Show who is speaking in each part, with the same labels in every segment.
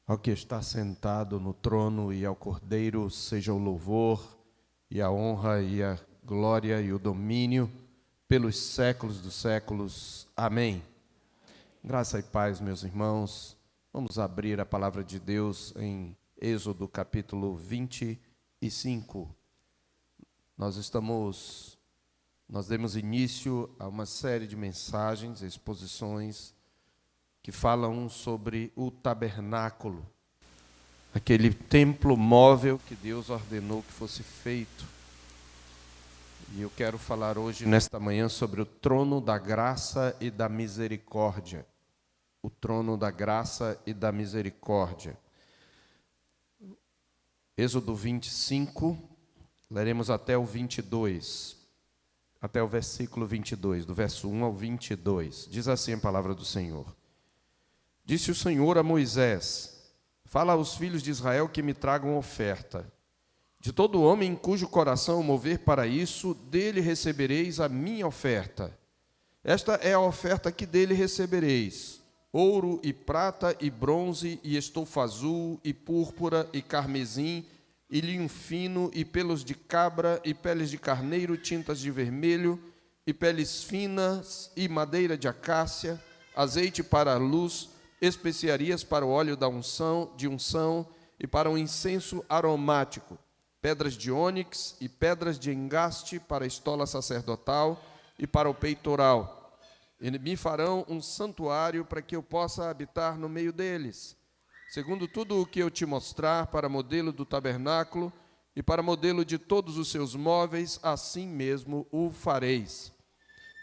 Speaker 1: Ao que está sentado no trono e ao Cordeiro seja o louvor e a honra e a glória e o domínio pelos séculos dos séculos. Amém. Graça e paz, meus irmãos. Vamos abrir a palavra de Deus em Êxodo capítulo 25. Nós demos início a uma série de mensagens, exposições que falam sobre o tabernáculo, aquele templo móvel que Deus ordenou que fosse feito. E eu quero falar hoje, nesta manhã, sobre o trono da graça e da misericórdia. O trono da graça e da misericórdia. Êxodo 25, leremos até o 22, até o versículo 22, do verso 1 ao 22. Diz assim a palavra do Senhor. Disse o Senhor a Moisés: fala aos filhos de Israel que me tragam oferta. De todo homem cujo coração mover para isso, dele recebereis a minha oferta. Esta é a oferta que dele recebereis: ouro e prata e bronze e estofa azul e púrpura e carmesim e linho fino e pelos de cabra e peles de carneiro, tintas de vermelho e peles finas e madeira de acácia, azeite para a luz, especiarias para o óleo de unção e para o incenso aromático, pedras de ônix e pedras de engaste para a estola sacerdotal e para o peitoral. E me farão um santuário para que eu possa habitar no meio deles, segundo tudo o que eu te mostrar, para modelo do tabernáculo e para modelo de todos os seus móveis, assim mesmo o fareis.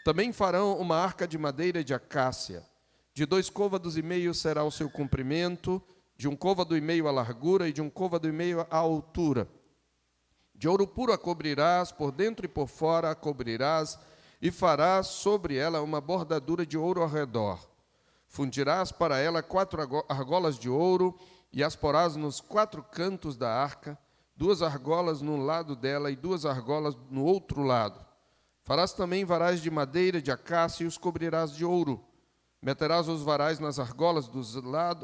Speaker 1: Também farão uma arca de madeira de acácia. De 2,5 côvados será o seu comprimento, de 1,5 côvado a largura e de 1,5 côvado a altura. De ouro puro a cobrirás, por dentro e por fora a cobrirás, e farás sobre ela uma bordadura de ouro ao redor. Fundirás para ela 4 argolas de ouro, e as porás nos 4 cantos da arca, 2 argolas num lado dela e 2 argolas no outro lado. Farás também varais de madeira de acácia e os cobrirás de ouro. Meterás os varais nas argolas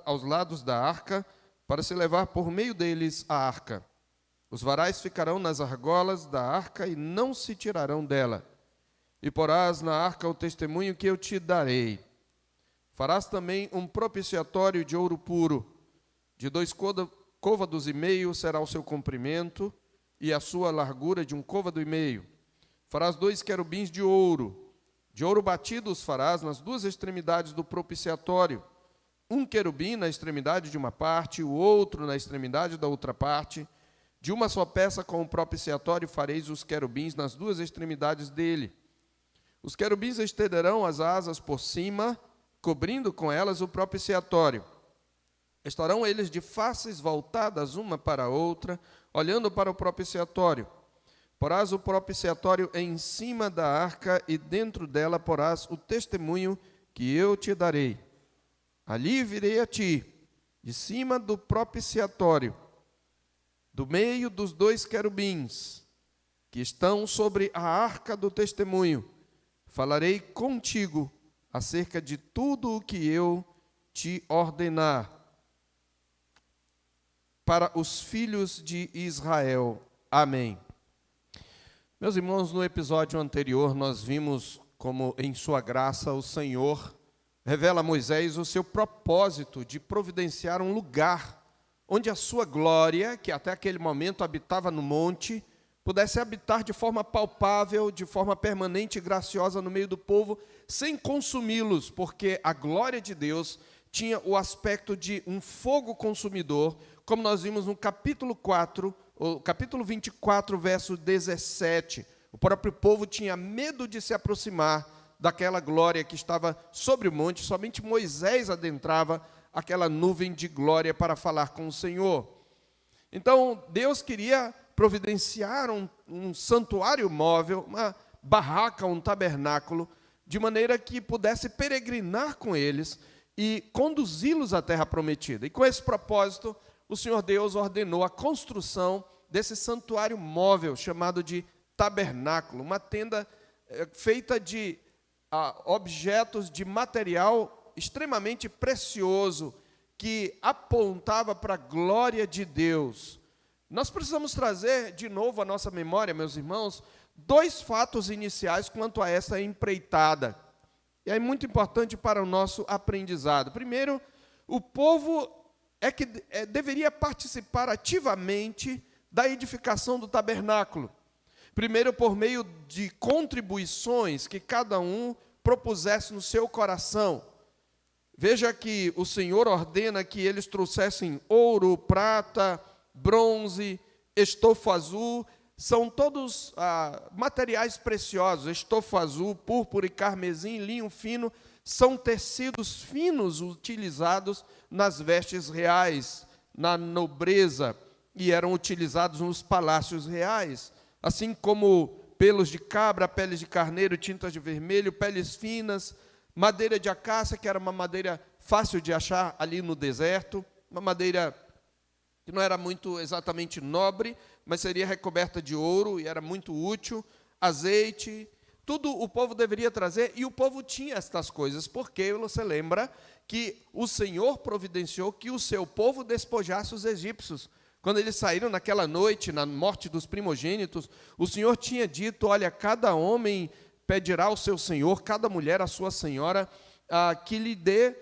Speaker 1: aos lados da arca, para se levar por meio deles a arca. Os varais ficarão nas argolas da arca e não se tirarão dela. E porás na arca o testemunho que eu te darei. Farás também um propiciatório de ouro puro. De 2,5 côvados será o seu comprimento, e a sua largura de 1,5 côvado. Farás 2 querubins de ouro batido os farás nas 2 extremidades do propiciatório. Um querubim na extremidade de uma parte, o outro na extremidade da outra parte. De uma só peça com o propiciatório fareis os querubins nas 2 extremidades dele. Os querubins estenderão as asas por cima, cobrindo com elas o propiciatório. Estarão eles de faces voltadas uma para a outra, olhando para o propiciatório. Porás o propiciatório em cima da arca, e dentro dela porás o testemunho que eu te darei. Ali virei a ti, de cima do propiciatório, do meio dos 2 querubins, que estão sobre a arca do testemunho. Falarei contigo acerca de tudo o que eu te ordenar para os filhos de Israel. Amém. Meus irmãos, no episódio anterior nós vimos como em sua graça o Senhor revela a Moisés o seu propósito de providenciar um lugar onde a sua glória, que até aquele momento habitava no monte, pudesse habitar de forma palpável, de forma permanente e graciosa no meio do povo, sem consumi-los, porque a glória de Deus tinha o aspecto de um fogo consumidor, como nós vimos no capítulo 4, o capítulo 24, verso 17. O próprio povo tinha medo de se aproximar daquela glória que estava sobre o monte. Somente Moisés adentrava aquela nuvem de glória para falar com o Senhor. Então, Deus queria providenciar um santuário móvel, uma barraca, um tabernáculo, de maneira que pudesse peregrinar com eles e conduzi-los à terra prometida. E com esse propósito, o Senhor Deus ordenou a construção desse santuário móvel, chamado de tabernáculo, uma tenda feita de objetos de material extremamente precioso, que apontava para a glória de Deus. Nós precisamos trazer de novo à nossa memória, meus irmãos, dois fatos iniciais quanto a essa empreitada. E é muito importante para o nosso aprendizado. Primeiro, o povo deveria participar ativamente da edificação do tabernáculo. Primeiro, por meio de contribuições que cada um propusesse no seu coração. Veja que o Senhor ordena que eles trouxessem ouro, prata, bronze, estofo azul, são todos materiais preciosos. Estofo azul, púrpura e carmesim, linho fino, são tecidos finos utilizados nas vestes reais, na nobreza, e eram utilizados nos palácios reais, assim como pelos de cabra, peles de carneiro, tintas de vermelho, peles finas, madeira de acácia, que era uma madeira fácil de achar ali no deserto, uma madeira que não era muito exatamente nobre, mas seria recoberta de ouro e era muito útil, azeite, tudo o povo deveria trazer, e o povo tinha estas coisas, porque você lembra que o Senhor providenciou que o seu povo despojasse os egípcios. Quando eles saíram naquela noite, na morte dos primogênitos, o Senhor tinha dito, olha, cada homem pedirá ao seu senhor, cada mulher à sua senhora, que lhe dê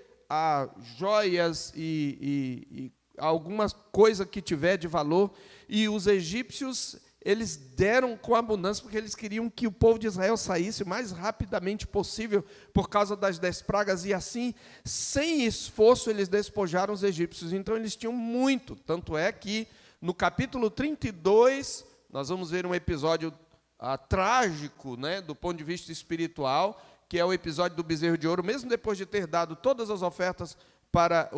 Speaker 1: joias e alguma coisa que tiver de valor. E os egípcios, eles deram com abundância, porque eles queriam que o povo de Israel saísse o mais rapidamente possível, por causa das 10 pragas, e assim, sem esforço, eles despojaram os egípcios. Então, eles tinham muito, tanto é que, no capítulo 32, nós vamos ver um episódio trágico, né, do ponto de vista espiritual, que é o episódio do bezerro de ouro, mesmo depois de ter dado todas as ofertas para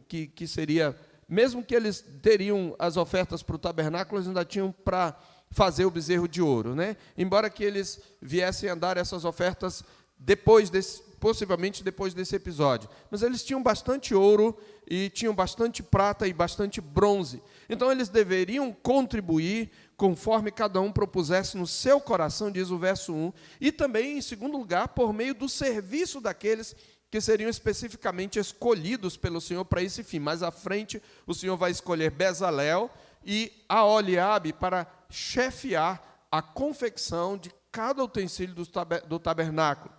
Speaker 1: que seria, mesmo que eles teriam as ofertas para o tabernáculo, eles ainda tinham para fazer o bezerro de ouro, né? Embora que eles viessem a dar essas ofertas possivelmente depois desse episódio. Mas eles tinham bastante ouro e tinham bastante prata e bastante bronze. Então eles deveriam contribuir conforme cada um propusesse no seu coração, diz o verso 1, e também, em segundo lugar, por meio do serviço daqueles que seriam especificamente escolhidos pelo Senhor para esse fim. Mais à frente, o Senhor vai escolher Bezalel e Aholiabe para chefiar a confecção de cada utensílio do tabernáculo.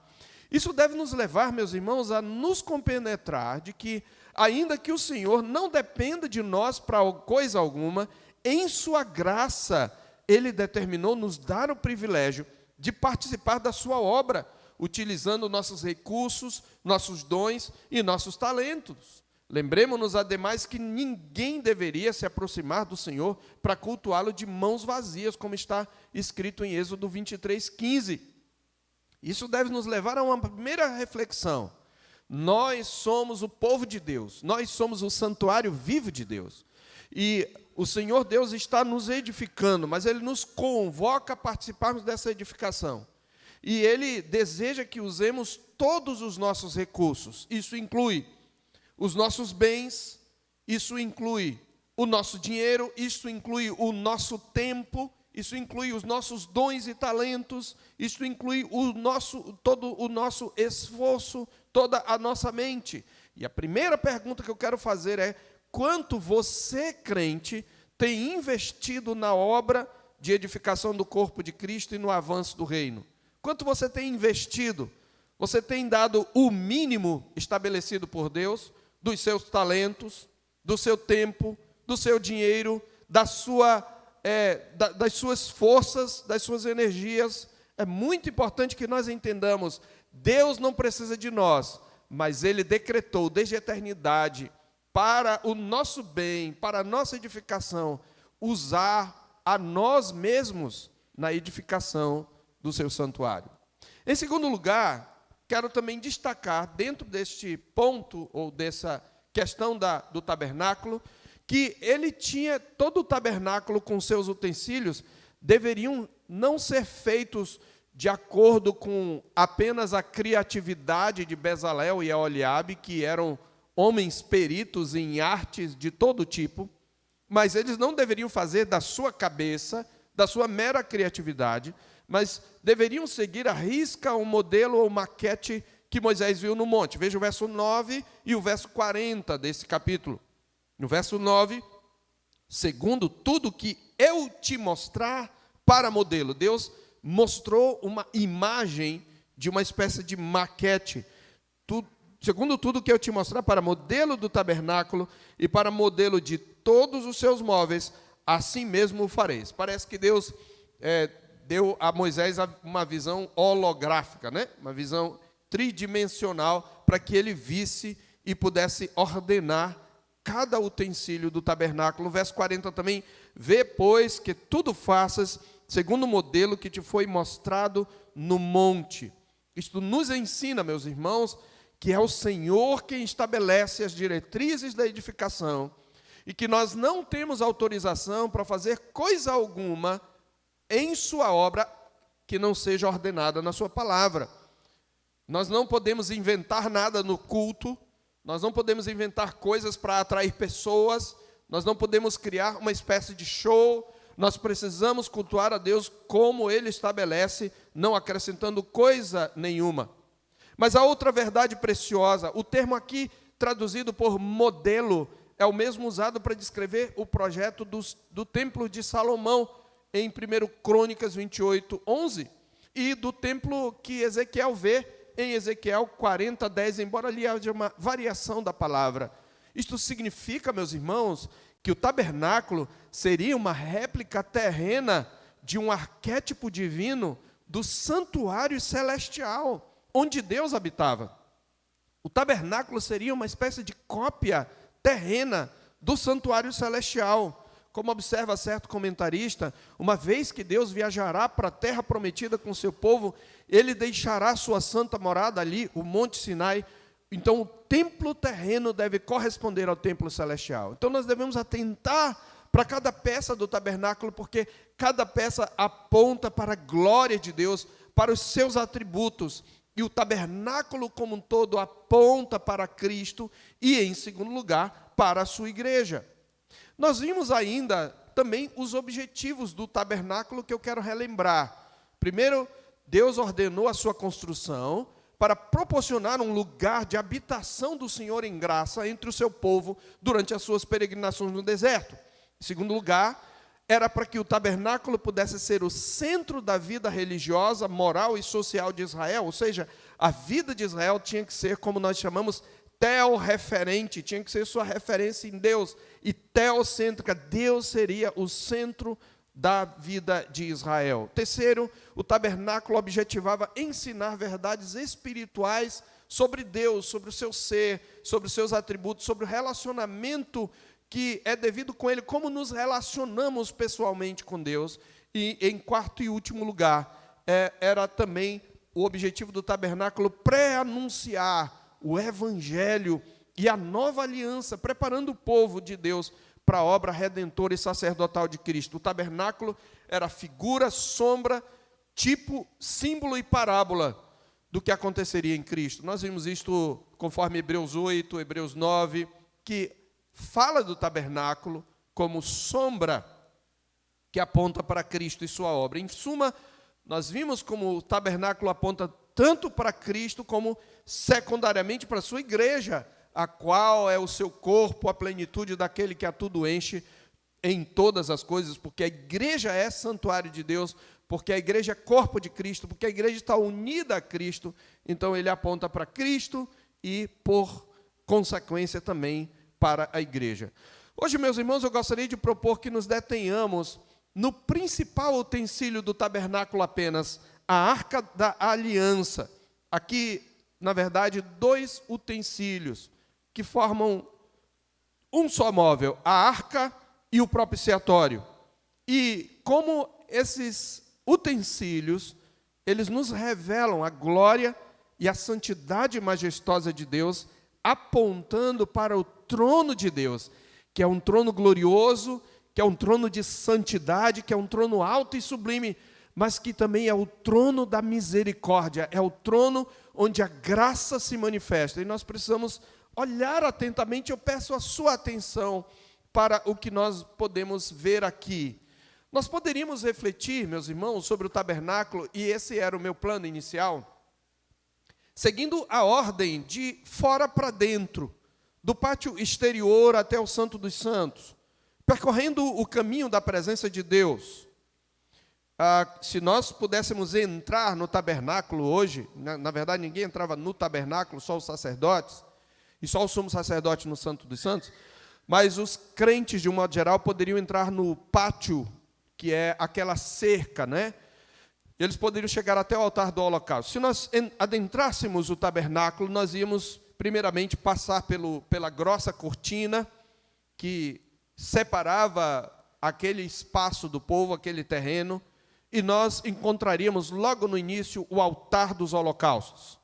Speaker 1: Isso deve nos levar, meus irmãos, a nos compenetrar de que, ainda que o Senhor não dependa de nós para coisa alguma, em sua graça, Ele determinou nos dar o privilégio de participar da sua obra, utilizando nossos recursos, nossos dons e nossos talentos. Lembremos-nos, ademais, que ninguém deveria se aproximar do Senhor para cultuá-lo de mãos vazias, como está escrito em Êxodo 23:15. Isso deve nos levar a uma primeira reflexão. Nós somos o povo de Deus, nós somos o santuário vivo de Deus. E o Senhor Deus está nos edificando, mas Ele nos convoca a participarmos dessa edificação. E Ele deseja que usemos todos os nossos recursos. Isso inclui os nossos bens, isso inclui o nosso dinheiro, isso inclui o nosso tempo, isso inclui os nossos dons e talentos, isso inclui todo o nosso esforço, toda a nossa mente. E a primeira pergunta que eu quero fazer é: quanto você, crente, tem investido na obra de edificação do corpo de Cristo e no avanço do reino? Quanto você tem investido? Você tem dado o mínimo estabelecido por Deus, dos seus talentos, do seu tempo, do seu dinheiro, das suas forças, das suas energias? É muito importante que nós entendamos, Deus não precisa de nós, mas Ele decretou desde a eternidade, para o nosso bem, para a nossa edificação, usar a nós mesmos na edificação do seu santuário. Em segundo lugar, quero também destacar, dentro deste ponto, ou dessa questão do tabernáculo, que ele tinha, todo o tabernáculo com seus utensílios, deveriam não ser feitos de acordo com apenas a criatividade de Bezalel e Aholiabe, que eram homens peritos em artes de todo tipo, mas eles não deveriam fazer da sua cabeça, da sua mera criatividade, mas deveriam seguir à risca um modelo ou maquete que Moisés viu no monte. Veja o verso 9 e o verso 40 desse capítulo. No verso 9, segundo tudo que eu te mostrar para modelo. Deus mostrou uma imagem de uma espécie de maquete. Segundo tudo que eu te mostrar para modelo do tabernáculo e para modelo de todos os seus móveis, assim mesmo o fareis. Parece que Deus deu a Moisés uma visão holográfica, né? Uma visão tridimensional, para que ele visse e pudesse ordenar cada utensílio do tabernáculo. O verso 40 também, vê, pois, que tudo faças segundo o modelo que te foi mostrado no monte. Isto nos ensina, meus irmãos, que é o Senhor quem estabelece as diretrizes da edificação e que nós não temos autorização para fazer coisa alguma em sua obra que não seja ordenada na sua palavra. Nós não podemos inventar nada no culto, nós não podemos inventar coisas para atrair pessoas, nós não podemos criar uma espécie de show, nós precisamos cultuar a Deus como Ele estabelece, não acrescentando coisa nenhuma. Mas a outra verdade preciosa, o termo aqui traduzido por modelo, é o mesmo usado para descrever o projeto do Templo de Salomão, em 1 Crônicas 28, 11, e do templo que Ezequiel vê em Ezequiel 40, 10, embora ali haja uma variação da palavra. Isto significa, meus irmãos, que o tabernáculo seria uma réplica terrena de um arquétipo divino do santuário celestial, onde Deus habitava. O tabernáculo seria uma espécie de cópia terrena do santuário celestial. Como observa certo comentarista, uma vez que Deus viajará para a terra prometida com seu povo, Ele deixará sua santa morada ali, o Monte Sinai. Então, o templo terreno deve corresponder ao templo celestial. Então, nós devemos atentar para cada peça do tabernáculo, porque cada peça aponta para a glória de Deus, para os seus atributos. E o tabernáculo como um todo aponta para Cristo e, em segundo lugar, para a sua igreja. Nós vimos ainda também os objetivos do tabernáculo que eu quero relembrar. Primeiro, Deus ordenou a sua construção para proporcionar um lugar de habitação do Senhor em graça entre o seu povo durante as suas peregrinações no deserto. Em segundo lugar, era para que o tabernáculo pudesse ser o centro da vida religiosa, moral e social de Israel, ou seja, a vida de Israel tinha que ser, como nós chamamos, teorreferente, tinha que ser sua referência em Deus, e teocêntrica, Deus seria o centro da vida de Israel. Terceiro, o tabernáculo objetivava ensinar verdades espirituais sobre Deus, sobre o seu ser, sobre os seus atributos, sobre o relacionamento que é devido com Ele, como nos relacionamos pessoalmente com Deus. E, em quarto e último lugar, era também o objetivo do tabernáculo pré-anunciar o Evangelho e a nova aliança, preparando o povo de Deus para a obra redentora e sacerdotal de Cristo. O tabernáculo era figura, sombra, tipo, símbolo e parábola do que aconteceria em Cristo. Nós vimos isto conforme Hebreus 8, Hebreus 9, que fala do tabernáculo como sombra que aponta para Cristo e sua obra. Em suma, nós vimos como o tabernáculo aponta tanto para Cristo como secundariamente para a sua igreja, a qual é o seu corpo, a plenitude daquele que a tudo enche em todas as coisas, porque a igreja é santuário de Deus, porque a igreja é corpo de Cristo, porque a igreja está unida a Cristo, então ele aponta para Cristo e, por consequência, também para a igreja. Hoje, meus irmãos, eu gostaria de propor que nos detenhamos no principal utensílio do tabernáculo apenas, a Arca da Aliança. Aqui, na verdade, dois utensílios que formam um só móvel, a arca e o propiciatório. E como esses utensílios, eles nos revelam a glória e a santidade majestosa de Deus, apontando para o trono de Deus, que é um trono glorioso, que é um trono de santidade, que é um trono alto e sublime, mas que também é o trono da misericórdia, é o trono onde a graça se manifesta. E nós precisamos olhar atentamente, eu peço a sua atenção para o que nós podemos ver aqui. Nós poderíamos refletir, meus irmãos, sobre o tabernáculo, e esse era o meu plano inicial, seguindo a ordem de fora para dentro, do pátio exterior até o Santo dos Santos, percorrendo o caminho da presença de Deus. Se nós pudéssemos entrar no tabernáculo hoje, na verdade ninguém entrava no tabernáculo, só os sacerdotes, e só o sumo sacerdote no Santo dos Santos, mas os crentes, de um modo geral, poderiam entrar no pátio, que é aquela cerca, né? Eles poderiam chegar até o altar do holocausto. Se nós adentrássemos o tabernáculo, nós íamos, primeiramente, passar pela grossa cortina que separava aquele espaço do povo, aquele terreno, e nós encontraríamos logo no início o altar dos holocaustos.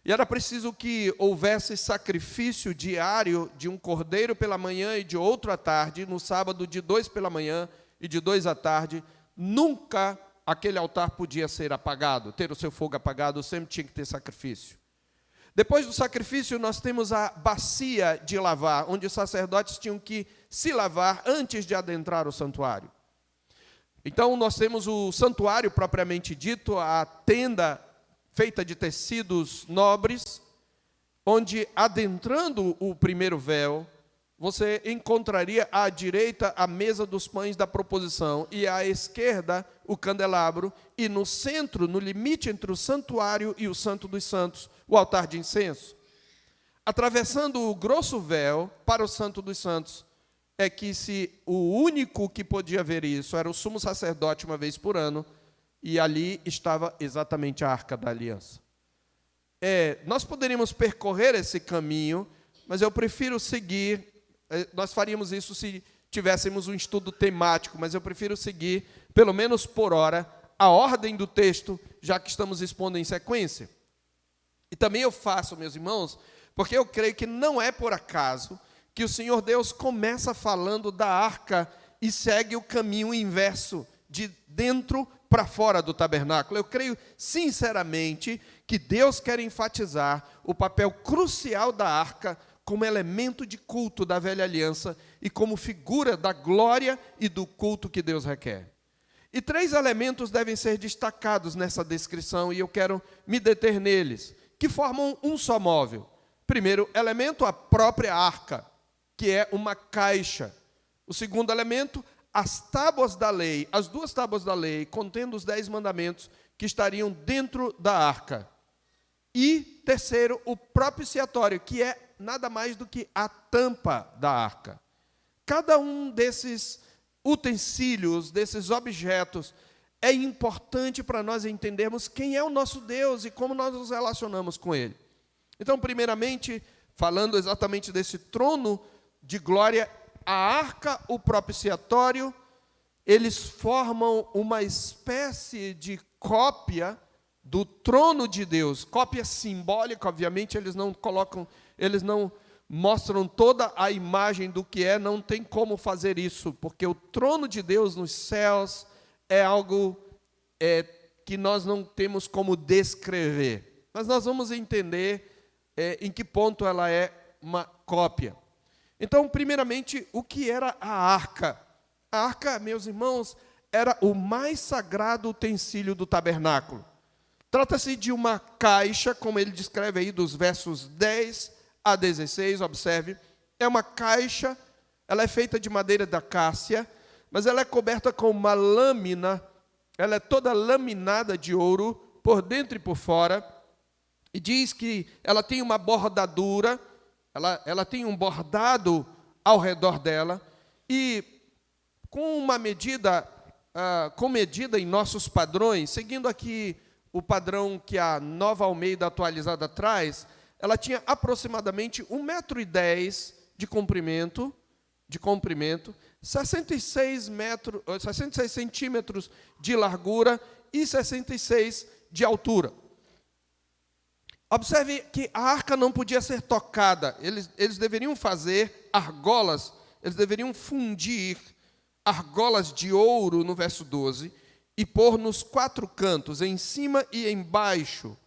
Speaker 1: E era preciso que houvesse sacrifício diário de um cordeiro pela manhã e de outro à tarde, no sábado de 2 pela manhã e de 2 à tarde. Nunca aquele altar podia ser apagado, ter o seu fogo apagado, sempre tinha que ter sacrifício. Depois do sacrifício, nós temos a bacia de lavar, onde os sacerdotes tinham que se lavar antes de adentrar o santuário. Então, nós temos o santuário propriamente dito, a tenda feita de tecidos nobres, onde, adentrando o primeiro véu, você encontraria à direita a mesa dos pães da proposição e à esquerda o candelabro, e no centro, no limite entre o santuário e o Santo dos Santos, o altar de incenso. Atravessando o grosso véu para o Santo dos Santos, é que o único que podia ver isso era o sumo sacerdote uma vez por ano, e ali estava exatamente a Arca da Aliança. Nós poderíamos percorrer esse caminho, mas eu prefiro seguir, nós faríamos isso se tivéssemos um estudo temático, mas eu prefiro seguir, pelo menos por hora, a ordem do texto, já que estamos expondo em sequência. E também eu faço, meus irmãos, porque eu creio que não é por acaso que o Senhor Deus começa falando da arca e segue o caminho inverso, de dentro para fora do tabernáculo. Eu creio, sinceramente, que Deus quer enfatizar o papel crucial da arca como elemento de culto da velha aliança e como figura da glória e do culto que Deus requer. E 3 elementos devem ser destacados nessa descrição, e eu quero me deter neles, que formam um só móvel. Primeiro elemento, a própria arca, que é uma caixa. O segundo elemento, as tábuas da lei, as 2 tábuas da lei, contendo os 10 mandamentos que estariam dentro da arca. E, terceiro, o propiciatório, que é nada mais do que a tampa da arca. Cada um desses utensílios, desses objetos, é importante para nós entendermos quem é o nosso Deus e como nós nos relacionamos com Ele. Então, primeiramente, falando exatamente desse trono de glória, a arca, o propiciatório, eles formam uma espécie de cópia do trono de Deus, cópia simbólica, obviamente, eles não mostram toda a imagem do que é, não tem como fazer isso, porque o trono de Deus nos céus é algo que nós não temos como descrever, mas nós vamos entender em que ponto ela é uma cópia. Então, primeiramente, o que era a arca? A arca, meus irmãos, era o mais sagrado utensílio do tabernáculo. Trata-se de uma caixa, como ele descreve aí dos versos 10 a 16, observe. É uma caixa, ela é feita de madeira da acácia, mas ela é coberta com uma lâmina, ela é toda laminada de ouro, por dentro e por fora, e diz que ela tem uma bordadura, ela tem um bordado ao redor dela, e com uma medida, com medida em nossos padrões, seguindo aqui o padrão que a Nova Almeida atualizada traz, ela tinha aproximadamente 1,10 m de comprimento, 66 centímetros de largura e 66 de altura. Observe que a arca não podia ser tocada, eles deveriam fazer argolas, eles deveriam fundir argolas de ouro, no verso 12, e pôr nos 4 cantos, em cima e embaixo,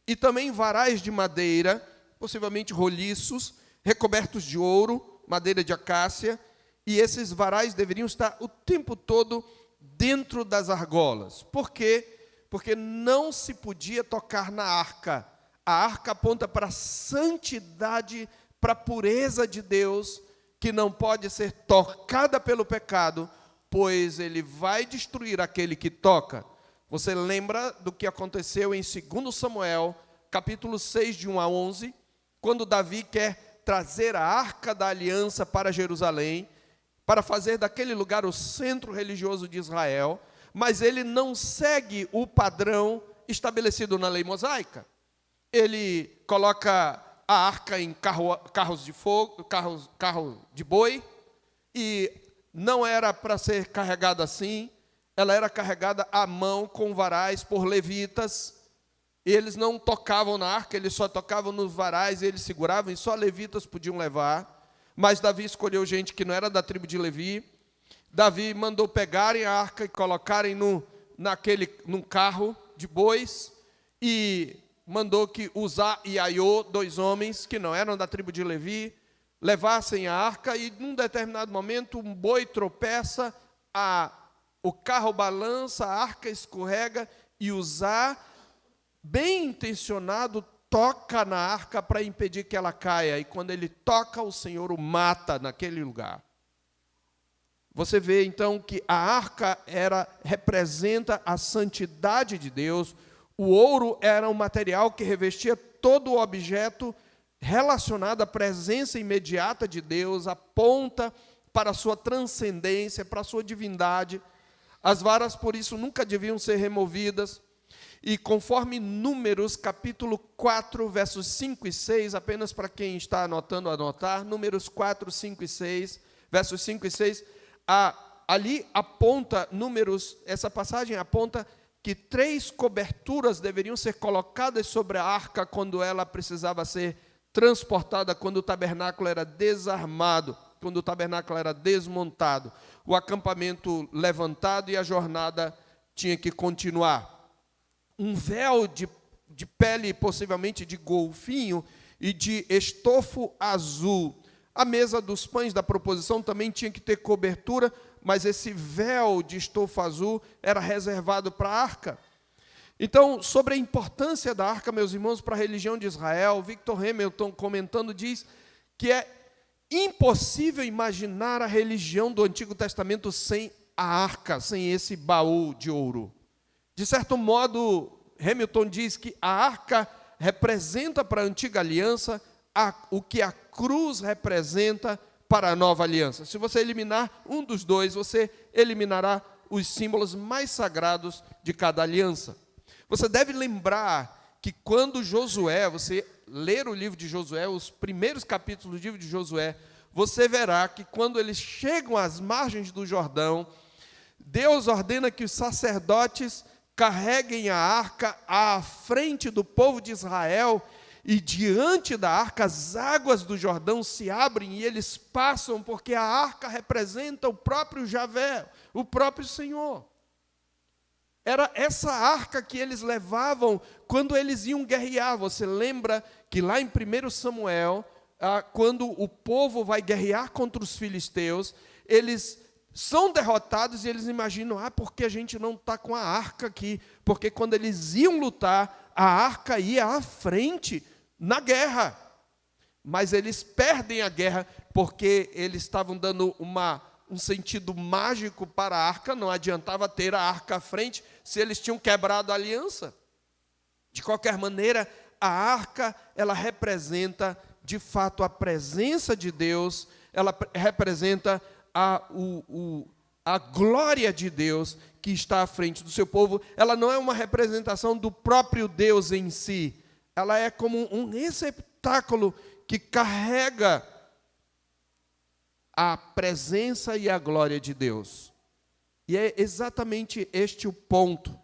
Speaker 1: e também varais de madeira, possivelmente roliços, recobertos de ouro, madeira de acácia, e esses varais deveriam estar o tempo todo dentro das argolas. Por quê? Porque não se podia tocar na arca. A arca aponta para a santidade, para a pureza de Deus, que não pode ser tocada pelo pecado, pois ele vai destruir aquele que toca. Você lembra do que aconteceu em 2 Samuel, capítulo 6, de 1 a 11, quando Davi quer trazer a arca da aliança para Jerusalém, para fazer daquele lugar o centro religioso de Israel, mas ele não segue o padrão estabelecido na lei mosaica. Ele coloca a arca em carros de fogo, carro de boi, e não era para ser carregada assim, ela era carregada à mão com varais por levitas. Eles não tocavam na arca, eles só tocavam nos varais, eles seguravam, e só levitas podiam levar. Mas Davi escolheu gente que não era da tribo de Levi. Davi mandou pegarem a arca e colocarem num carro de bois, e mandou que Uzá e Aiô, 2 homens que não eram da tribo de Levi, levassem a arca, e num determinado momento um boi tropeça, o carro balança, a arca escorrega, e Uzá, bem intencionado, toca na arca para impedir que ela caia, e quando ele toca, o Senhor o mata naquele lugar. Você vê então que a arca representa a santidade de Deus. O ouro era um material que revestia todo o objeto relacionado à presença imediata de Deus, aponta para a sua transcendência, para a sua divindade. As varas, por isso, nunca deviam ser removidas. E conforme Números, capítulo 4, versos 5 e 6, apenas para quem está anotando, anotar, Números 4, 5 e 6, versos 5 e 6, ali aponta, essa passagem aponta que 3 coberturas deveriam ser colocadas sobre a arca quando ela precisava ser transportada, quando o tabernáculo era desarmado, quando o tabernáculo era desmontado, o acampamento levantado e a jornada tinha que continuar. Um véu de pele, possivelmente de golfinho, e de estofo azul. A mesa dos pães da proposição também tinha que ter cobertura, mas esse véu de estofo azul era reservado para a arca. Então, sobre a importância da arca, meus irmãos, para a religião de Israel, Victor Hamilton, comentando, diz que é impossível imaginar a religião do Antigo Testamento sem a arca, sem esse baú de ouro. De certo modo, Hamilton diz que a arca representa para a antiga aliança o que a cruz representa para a nova aliança. Se você eliminar um dos dois, você eliminará os símbolos mais sagrados de cada aliança. Você deve lembrar que quando Josué, você ler o livro de Josué, os primeiros capítulos do livro de Josué, você verá que quando eles chegam às margens do Jordão, Deus ordena que os sacerdotes carreguem a arca à frente do povo de Israel, e diante da arca as águas do Jordão se abrem e eles passam, porque a arca representa o próprio Javé, o próprio Senhor. Era essa arca que eles levavam quando eles iam guerrear. Você lembra que lá em 1 Samuel, quando o povo vai guerrear contra os filisteus, eles são derrotados e eles imaginam, porque a gente não está com a arca aqui, porque quando eles iam lutar, a arca ia à frente na guerra, mas eles perdem a guerra, porque eles estavam dando um sentido mágico para a arca, não adiantava ter a arca à frente, se eles tinham quebrado a aliança. De qualquer maneira, a arca, ela representa, de fato, a presença de Deus, ela representa a glória de Deus que está à frente do seu povo. Ela não é uma representação do próprio Deus em si, ela é como um receptáculo que carrega a presença e a glória de Deus. E é exatamente este o ponto.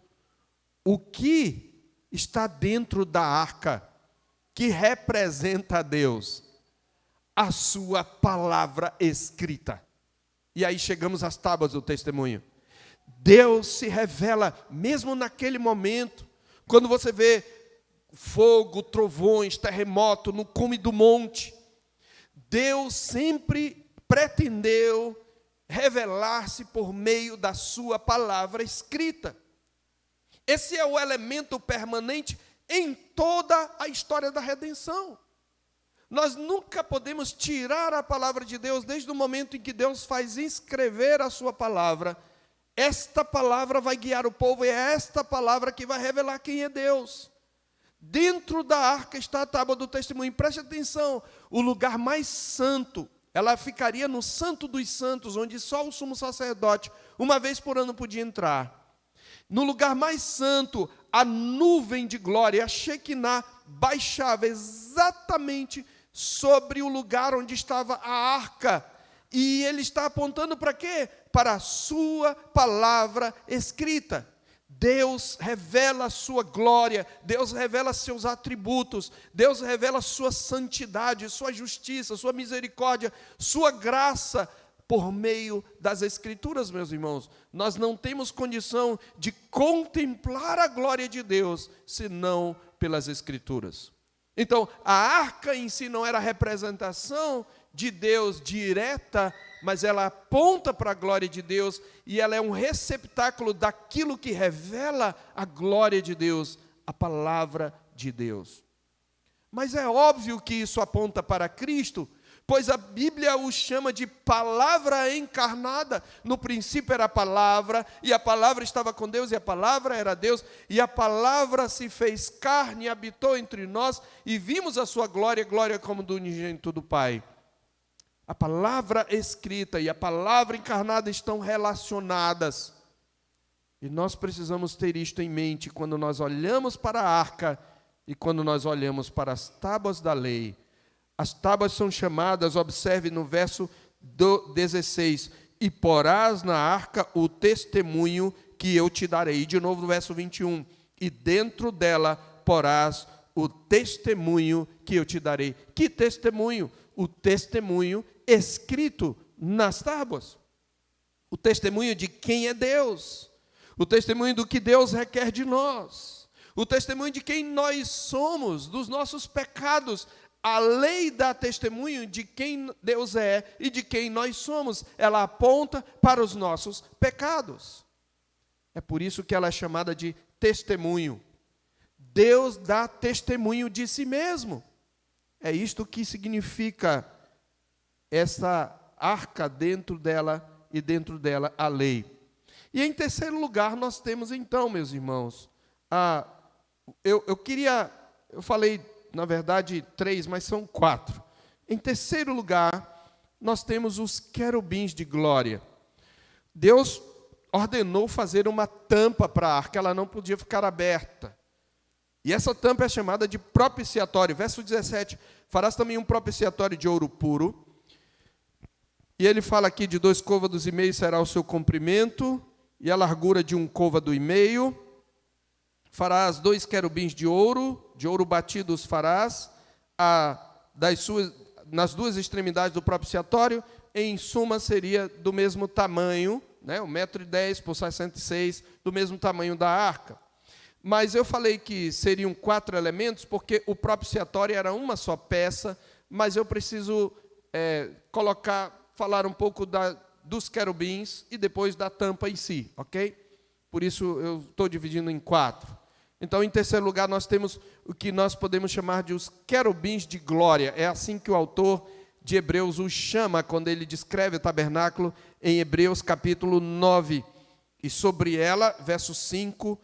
Speaker 1: O que está dentro da arca que representa a Deus? A sua palavra escrita. E aí chegamos às tábuas do testemunho. Deus se revela, mesmo naquele momento, quando você vê fogo, trovões, terremoto no cume do monte. Deus sempre pretendeu revelar-se por meio da sua palavra escrita. Esse é o elemento permanente em toda a história da redenção. Nós nunca podemos tirar a palavra de Deus desde o momento em que Deus faz escrever a sua palavra. Esta palavra vai guiar o povo e é esta palavra que vai revelar quem é Deus. Dentro da arca está a tábua do testemunho. Preste atenção, o lugar mais santo, ela ficaria no Santo dos Santos, onde só o sumo sacerdote, uma vez por ano, podia entrar. No lugar mais santo, a nuvem de glória, a Shekinah, baixava exatamente sobre o lugar onde estava a arca. E ele está apontando para quê? Para a sua palavra escrita. Deus revela a sua glória, Deus revela seus atributos, Deus revela sua santidade, sua justiça, sua misericórdia, sua graça, por meio das Escrituras, meus irmãos. Nós não temos condição de contemplar a glória de Deus, senão pelas Escrituras. Então, a arca em si não era a representação de Deus direta, mas ela aponta para a glória de Deus, e ela é um receptáculo daquilo que revela a glória de Deus, a palavra de Deus. Mas é óbvio que isso aponta para Cristo, pois a Bíblia o chama de palavra encarnada. No princípio era a palavra, e a palavra estava com Deus, e a palavra era Deus, e a palavra se fez carne e habitou entre nós, e vimos a sua glória, glória como do unigênito do Pai. A palavra escrita e a palavra encarnada estão relacionadas. E nós precisamos ter isto em mente quando nós olhamos para a arca e quando nós olhamos para as tábuas da lei. As tábuas são chamadas, observe no verso 16, e porás na arca o testemunho que eu te darei. De novo no verso 21, e dentro dela porás o testemunho que eu te darei. Que testemunho? O testemunho escrito nas tábuas. O testemunho de quem é Deus. O testemunho do que Deus requer de nós. O testemunho de quem nós somos, dos nossos pecados. A lei dá testemunho de quem Deus é e de quem nós somos. Ela aponta para os nossos pecados. É por isso que ela é chamada de testemunho. Deus dá testemunho de si mesmo. É isto que significa essa arca, dentro dela e dentro dela a lei. E em terceiro lugar nós temos então, meus irmãos, eu falei na verdade 3, mas são 4. Em terceiro lugar, nós temos os querubins de glória. Deus ordenou fazer uma tampa para a arca, ela não podia ficar aberta. E essa tampa é chamada de propiciatório. Verso 17, farás também um propiciatório de ouro puro. E ele fala aqui de 2 côvados e meio será o seu comprimento, e a largura de 1 côvado e meio. Farás 2 querubins de ouro batido os farás, nas 2 extremidades do propiciatório, em suma seria do mesmo tamanho, né, 1,10 m por 66, do mesmo tamanho da arca. Mas eu falei que seriam 4 elementos, porque o propiciatório era uma só peça, mas eu preciso falar um pouco dos querubins e depois da tampa em si, ok? Por isso eu estou dividindo em 4. Então, em terceiro lugar, nós temos o que nós podemos chamar de os querubins de glória. É assim que o autor de Hebreus os chama, quando ele descreve o tabernáculo em Hebreus capítulo 9. E sobre ela, verso 5,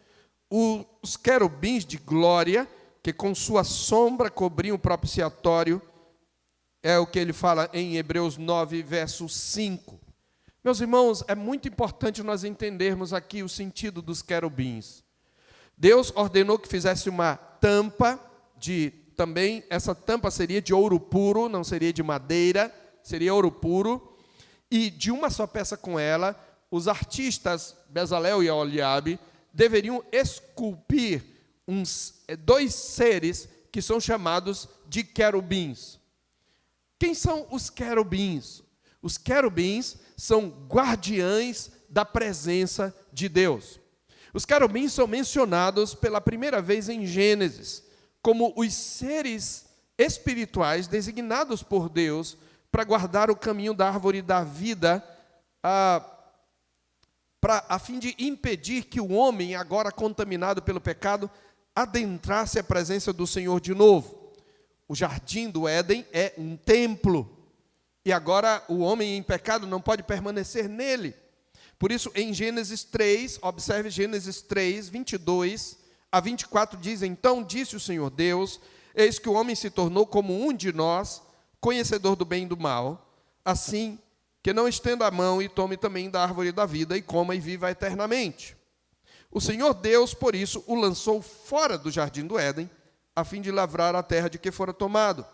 Speaker 1: os querubins de glória, que com sua sombra cobriam o propiciatório, é o que ele fala em Hebreus 9, verso 5. Meus irmãos, é muito importante nós entendermos aqui o sentido dos querubins. Deus ordenou que fizesse uma tampa também essa tampa seria de ouro puro, não seria de madeira, seria ouro puro, e de uma só peça com ela, os artistas Bezalel e Oliabe deveriam esculpir 2 seres que são chamados de querubins. Quem são os querubins? Os querubins são guardiães da presença de Deus. Os querubins são mencionados pela primeira vez em Gênesis, como os seres espirituais designados por Deus para guardar o caminho da árvore da vida, a fim de impedir que o homem, agora contaminado pelo pecado, adentrasse a presença do Senhor de novo. O jardim do Éden é um templo. E agora o homem em pecado não pode permanecer nele. Por isso, em Gênesis 3, observe Gênesis 3, 22 a 24, diz: Então disse o Senhor Deus, eis que o homem se tornou como um de nós, conhecedor do bem e do mal, assim que não estenda a mão e tome também da árvore da vida, e coma e viva eternamente. O Senhor Deus, por isso, o lançou fora do jardim do Éden, a fim de lavrar a terra de que fora tomado.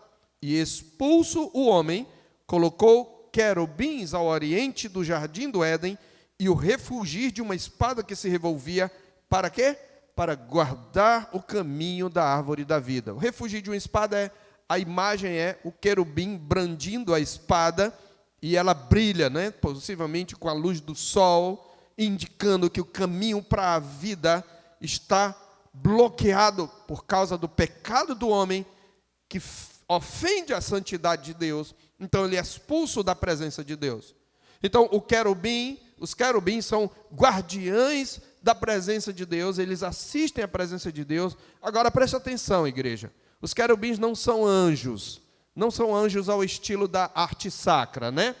Speaker 1: E expulso o homem, colocou querubins ao oriente do jardim do Éden, e o refugir de uma espada que se revolvia, para quê? Para guardar o caminho da árvore da vida. O refugir de uma espada a imagem é o querubim brandindo a espada, e ela brilha, né? Possivelmente com a luz do sol, indicando que o caminho para a vida está bloqueado por causa do pecado do homem, que ofende a santidade de Deus. Então ele é expulso da presença de Deus. Então os querubins são guardiães da presença de Deus, eles assistem à presença de Deus. Agora preste atenção, igreja. Os querubins não são anjos ao estilo da arte sacra, né?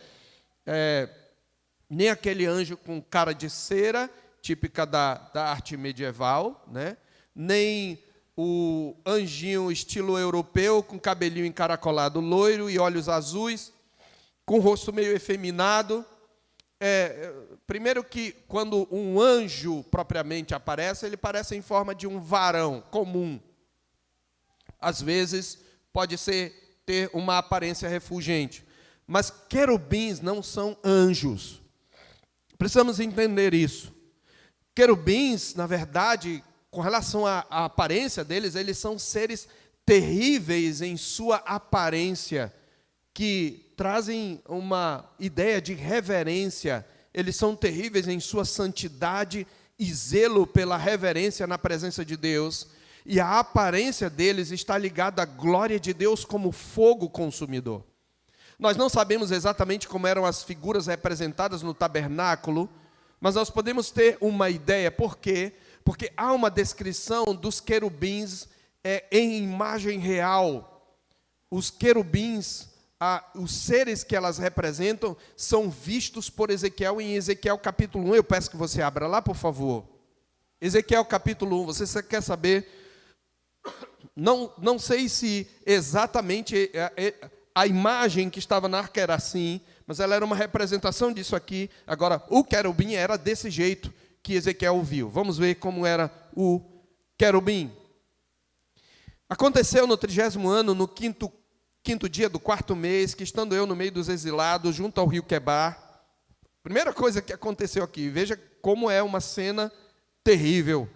Speaker 1: Nem aquele anjo com cara de cera, típica da arte medieval, né? Nem o anjinho estilo europeu, com cabelinho encaracolado loiro e olhos azuis, com o rosto meio efeminado. Primeiro que, quando um anjo propriamente aparece, ele parece em forma de um varão comum. Às vezes, pode ter uma aparência refulgente. Mas querubins não são anjos. Precisamos entender isso. Querubins, na verdade, com relação à aparência deles, eles são seres terríveis em sua aparência, que trazem uma ideia de reverência. Eles são terríveis em sua santidade e zelo pela reverência na presença de Deus. E a aparência deles está ligada à glória de Deus como fogo consumidor. Nós não sabemos exatamente como eram as figuras representadas no tabernáculo, mas nós podemos ter uma ideia. Por quê? Porque há uma descrição dos querubins em imagem real. Os querubins, os seres que elas representam, são vistos por Ezequiel em Ezequiel capítulo 1. Eu peço que você abra lá, por favor. Ezequiel capítulo 1, você quer saber? Não sei se exatamente a imagem que estava na arca era assim, mas ela era uma representação disso aqui. Agora, o querubim era desse jeito que Ezequiel viu. Vamos ver como era o querubim. Aconteceu no 30º ano, no quinto dia do 4º mês, que estando eu no meio dos exilados, junto ao rio Quebar. Primeira coisa que aconteceu aqui, veja como é uma cena terrível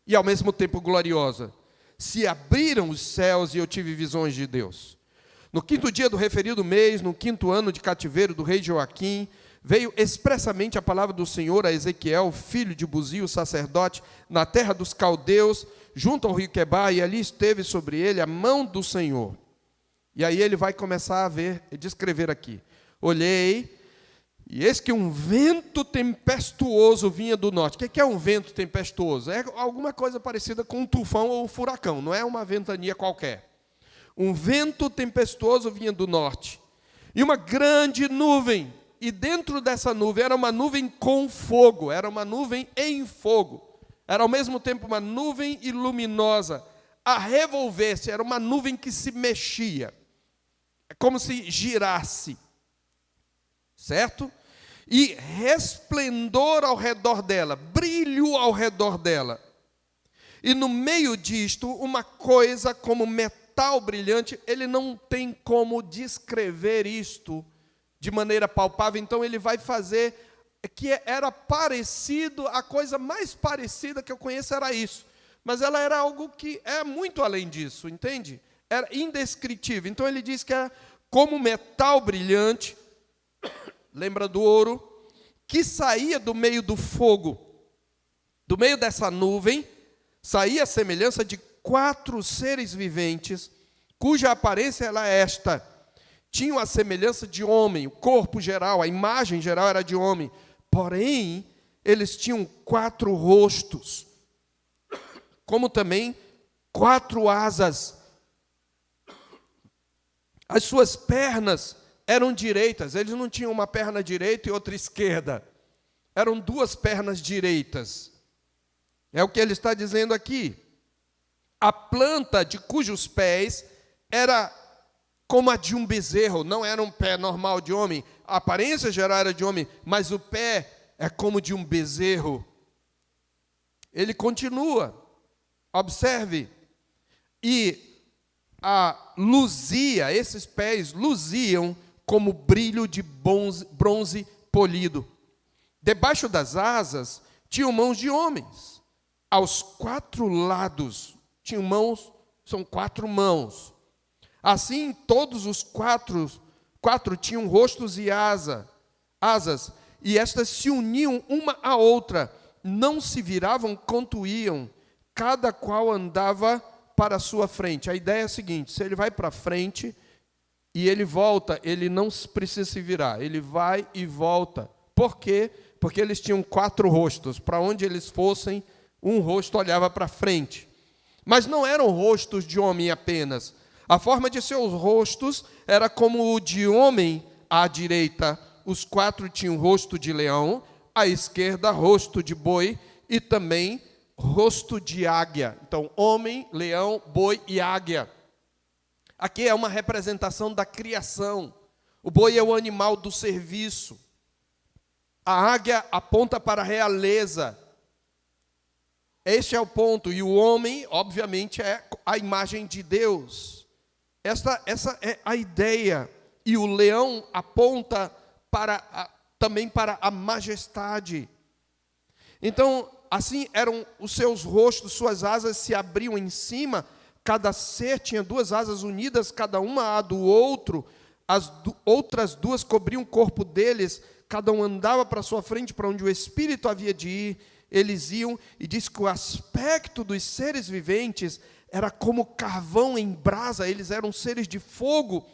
Speaker 1: e ao mesmo tempo gloriosa. Se abriram os céus e eu tive visões de Deus. No 5º dia do referido mês, no 5º ano de cativeiro do rei Joaquim, veio expressamente a palavra do Senhor a Ezequiel, filho de Buzio, sacerdote, na terra dos caldeus, junto ao rio Quebar, e ali esteve sobre ele a mão do Senhor. E aí ele vai começar a descrever aqui. Olhei, e eis que um vento tempestuoso vinha do norte. O que é um vento tempestuoso? É alguma coisa parecida com um tufão ou um furacão, não é uma ventania qualquer. Um vento tempestuoso vinha do norte, e uma grande nuvem, e dentro dessa nuvem era uma nuvem com fogo, era uma nuvem em fogo, era ao mesmo tempo uma nuvem e luminosa, a revolver-se, era uma nuvem que se mexia, é como se girasse, certo? E resplendor ao redor dela, brilho ao redor dela, e no meio disto, uma coisa como metal brilhante. Ele não tem como descrever isto de maneira palpável, então ele vai fazer que era parecido, a coisa mais parecida que eu conheço era isso, mas ela era algo que é muito além disso, entende? Era indescritível. Então ele diz que era como metal brilhante, lembra do ouro, que saía do meio do fogo, do meio dessa nuvem, saía a semelhança de 4 seres viventes, cuja aparência era esta. Tinham a semelhança de homem, o corpo geral, a imagem geral era de homem. Porém, eles tinham 4 rostos, como também 4 asas. As suas pernas eram direitas, eles não tinham uma perna direita e outra esquerda. Eram 2 pernas direitas. É o que ele está dizendo aqui. A planta de cujos pés era como a de um bezerro, não era um pé normal de homem. A aparência geral era de homem, mas o pé é como de um bezerro. Ele continua, observe, e esses pés luziam como brilho de bronze polido. Debaixo das asas tinham mãos de homens. Aos 4 lados tinham mãos, são 4 mãos. Assim, todos os quatro tinham rostos e asas, e estas se uniam uma à outra, não se viravam quanto iam, cada qual andava para a sua frente. A ideia é a seguinte: se ele vai para frente e ele volta, ele não precisa se virar, ele vai e volta. Por quê? Porque eles tinham 4 rostos, para onde eles fossem, um rosto olhava para frente. Mas não eram rostos de homem apenas. A forma de seus rostos era como o de homem à direita. Os 4 tinham rosto de leão, à esquerda, rosto de boi e também rosto de águia. Então, homem, leão, boi e águia. Aqui é uma representação da criação. O boi é o animal do serviço. A águia aponta para a realeza. Este é o ponto. E o homem, obviamente, é a imagem de Deus. Essa é a ideia. E o leão aponta também para a majestade. Então, assim eram os seus rostos, suas asas se abriam em cima. Cada ser tinha 2 asas unidas, cada uma à do outro. As outras 2 cobriam o corpo deles. Cada um andava para a sua frente, para onde o Espírito havia de ir. Eles iam, e diz que o aspecto dos seres viventes era como carvão em brasa. Eles eram seres de fogo,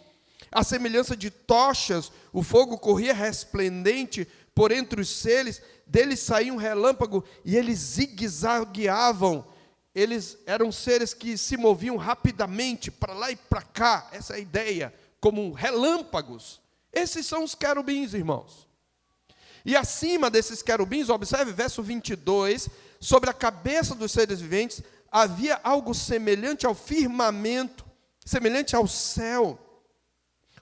Speaker 1: à semelhança de tochas. O fogo corria resplendente por entre os seres, deles saía um relâmpago, e eles zigue-zagueavam. Eles eram seres que se moviam rapidamente, para lá e para cá, essa é a ideia, como relâmpagos. Esses são os querubins, irmãos. E acima desses querubins, observe verso 22, sobre a cabeça dos seres viventes, havia algo semelhante ao firmamento, semelhante ao céu,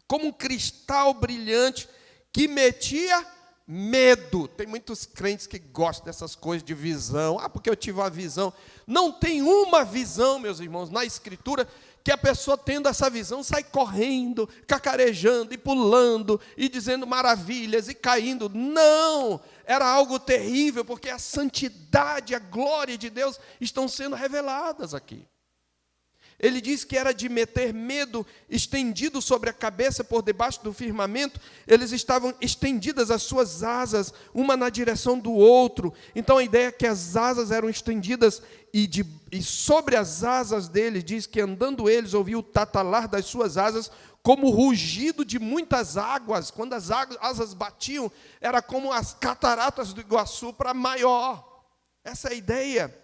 Speaker 1: como um cristal brilhante, que metia medo. Tem muitos crentes que gostam dessas coisas de visão. Porque eu tive uma visão. Não tem uma visão, meus irmãos, na Escritura, que a pessoa tendo essa visão sai correndo, cacarejando e pulando e dizendo maravilhas e caindo. Não! Era algo terrível, porque a santidade, a glória de Deus estão sendo reveladas aqui. Ele diz que era de meter medo, estendido sobre a cabeça por debaixo do firmamento. Eles estavam estendidas as suas asas, uma na direção do outro. Então a ideia é que as asas eram estendidas, e sobre as asas deles, diz que andando eles, ouviam o tatalar das suas asas, como o rugido de muitas águas. Quando as asas batiam, era como as cataratas do Iguaçu para maior. Essa é a ideia.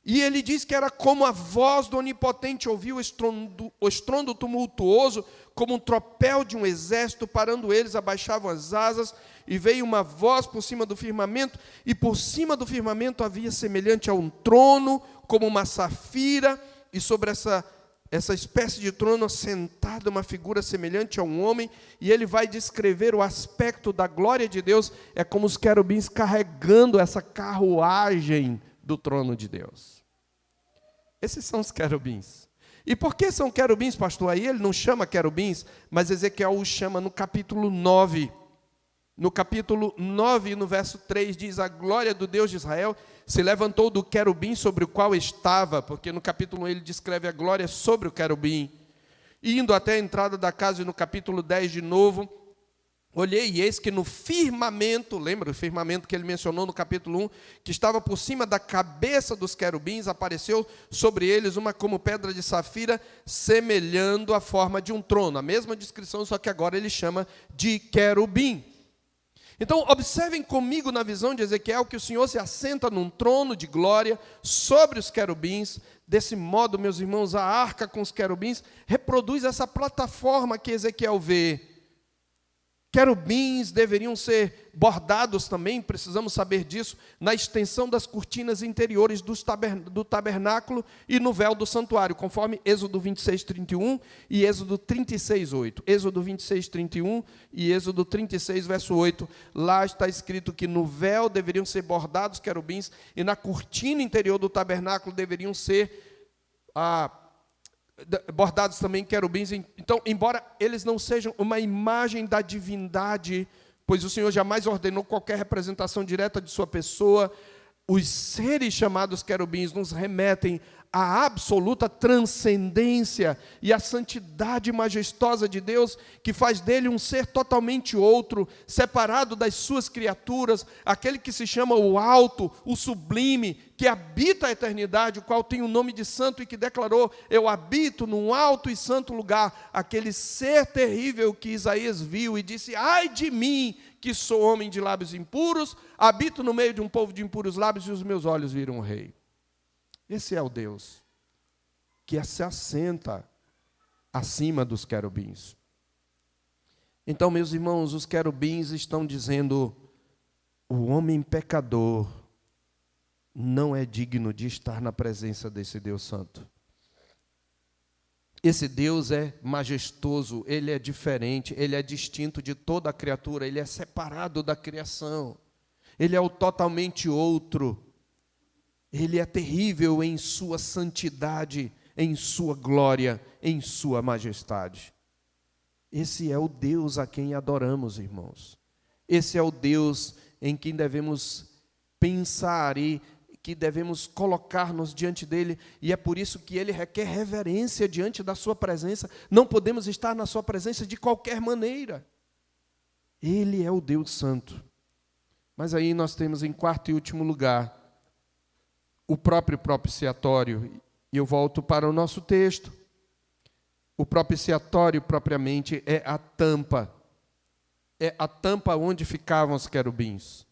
Speaker 1: E ele diz que era como a voz do Onipotente, ouviu o estrondo tumultuoso, como um tropel de um exército. Parando eles, abaixavam as asas, e veio uma voz por cima do firmamento, e por cima do firmamento havia semelhante a um trono, como uma safira, e sobre essa espécie de trono assentada uma figura semelhante a um homem. E ele vai descrever o aspecto da glória de Deus. É como os querubins carregando essa carruagem do trono de Deus. Esses são os querubins. E por que são querubins, pastor? Aí ele não chama querubins, mas Ezequiel os chama no capítulo 9. No capítulo 9, no verso 3, diz: a glória do Deus de Israel se levantou do querubim sobre o qual estava, porque no capítulo 1 ele descreve a glória sobre o querubim. Indo até a entrada da casa, e no capítulo 10 de novo, olhei, e eis que no firmamento, lembra o firmamento que ele mencionou no capítulo 1, que estava por cima da cabeça dos querubins, apareceu sobre eles uma como pedra de safira, semelhando a forma de um trono. A mesma descrição, só que agora ele chama de querubim. Então, observem comigo na visão de Ezequiel que o Senhor se assenta num trono de glória sobre os querubins. Desse modo, meus irmãos, a arca com os querubins reproduz essa plataforma que Ezequiel vê. Querubins deveriam ser bordados também, precisamos saber disso, na extensão das cortinas interiores do tabernáculo e no véu do santuário, conforme Êxodo 26, 31 e Êxodo 36, 8. Êxodo 26, 31 e Êxodo 36, verso 8. Lá está escrito que no véu deveriam ser bordados querubins e na cortina interior do tabernáculo deveriam ser bordados também querubins. Então, embora eles não sejam uma imagem da divindade, pois o Senhor jamais ordenou qualquer representação direta de sua pessoa, os seres chamados querubins nos remetem à absoluta transcendência e à santidade majestosa de Deus, que faz dele um ser totalmente outro, separado das suas criaturas, aquele que se chama o alto, o sublime, que habita a eternidade, o qual tem o nome de santo e que declarou: eu habito num alto e santo lugar, aquele ser terrível que Isaías viu e disse: ai de mim, que sou homem de lábios impuros, habito no meio de um povo de impuros lábios e os meus olhos viram o Rei. Esse é o Deus que se assenta acima dos querubins. Então, meus irmãos, os querubins estão dizendo: o homem pecador não é digno de estar na presença desse Deus santo. Esse Deus é majestoso, ele é diferente, ele é distinto de toda a criatura, ele é separado da criação, ele é o totalmente outro. Ele é terrível em sua santidade, em sua glória, em sua majestade. Esse é o Deus a quem adoramos, irmãos. Esse é o Deus em quem devemos pensar e que devemos colocar-nos diante dele. E é por isso que ele requer reverência diante da sua presença. Não podemos estar na sua presença de qualquer maneira. Ele é o Deus santo. Mas aí nós temos em quarto e último lugar o próprio propiciatório. E eu volto para o nosso texto. O propiciatório, propriamente, é a tampa. É a tampa onde ficavam os querubins.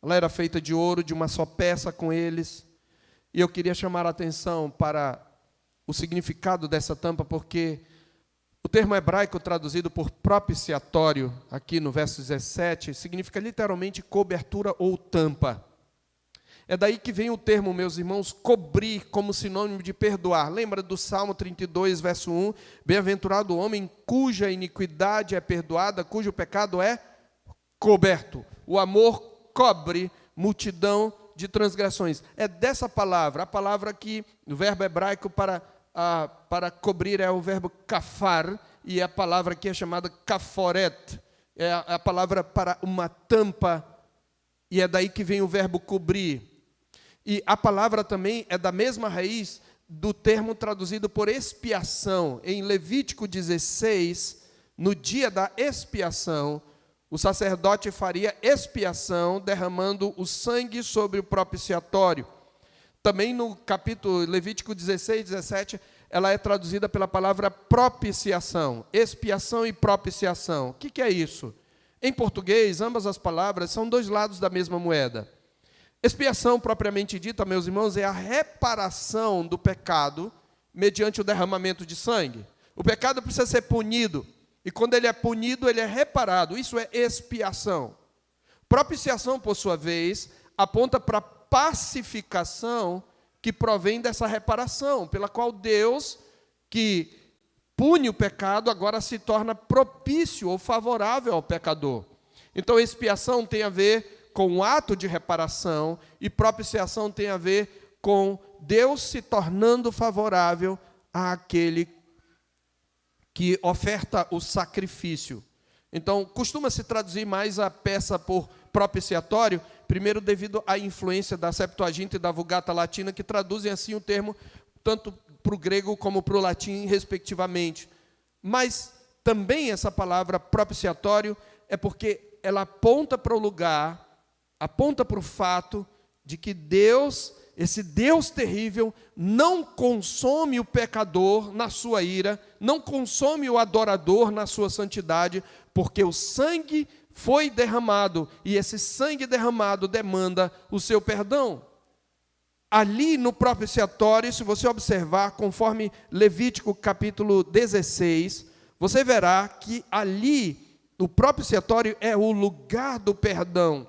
Speaker 1: Ela era feita de ouro, de uma só peça com eles. E eu queria chamar a atenção para o significado dessa tampa, porque o termo hebraico traduzido por propiciatório, aqui no verso 17, significa literalmente cobertura ou tampa. É daí que vem o termo, meus irmãos, cobrir, como sinônimo de perdoar. Lembra do Salmo 32, verso 1? Bem-aventurado o homem cuja iniquidade é perdoada, cujo pecado é coberto. O amor cobre multidão de transgressões. É dessa palavra, a palavra que o verbo hebraico para cobrir é o verbo kafar, e a palavra que é chamada kaforet, é a palavra para uma tampa, e é daí que vem o verbo cobrir. E a palavra também é da mesma raiz do termo traduzido por expiação. Em Levítico 16, no dia da expiação, o sacerdote faria expiação, derramando o sangue sobre o propiciatório. Também no capítulo Levítico 16, 17, ela é traduzida pela palavra propiciação, expiação e propiciação. O que é isso? Em português, ambas as palavras são dois lados da mesma moeda. Expiação, propriamente dita, meus irmãos, é a reparação do pecado mediante o derramamento de sangue. O pecado precisa ser punido, e quando ele é punido, ele é reparado. Isso é expiação. Propiciação, por sua vez, aponta para a pacificação que provém dessa reparação, pela qual Deus, que pune o pecado, agora se torna propício ou favorável ao pecador. Então, expiação tem a ver com o ato de reparação, e propiciação tem a ver com Deus se tornando favorável àquele que oferta o sacrifício. Então, costuma-se traduzir mais a peça por propiciatório, primeiro devido à influência da Septuaginta e da Vulgata Latina, que traduzem assim o termo, tanto para o grego como para o latim, respectivamente. Mas também essa palavra propiciatório é porque ela aponta para o lugar, aponta para o fato de que Deus, esse Deus terrível, não consome o pecador na sua ira, não consome o adorador na sua santidade, porque o sangue foi derramado, e esse sangue derramado demanda o seu perdão. ali no propiciatório, se você observar, conforme Levítico capítulo 16, você verá que ali, o propiciatório é o lugar do perdão.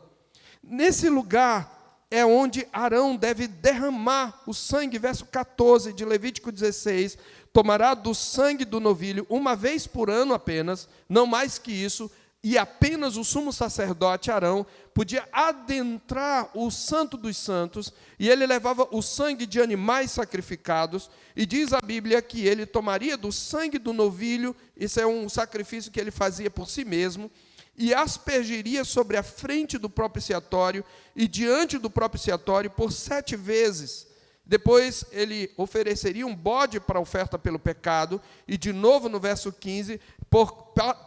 Speaker 1: Nesse lugar é onde Arão deve derramar o sangue, verso 14 de Levítico 16, tomará do sangue do novilho uma vez por ano apenas, não mais que isso, e apenas o sumo sacerdote Arão podia adentrar o santo dos santos, e ele levava o sangue de animais sacrificados, e diz a Bíblia que ele tomaria do sangue do novilho, isso é um sacrifício que ele fazia por si mesmo, e aspergiria sobre a frente do propiciatório e diante do propiciatório por 7 vezes. Depois ele ofereceria um bode para a oferta pelo pecado, e de novo no verso 15,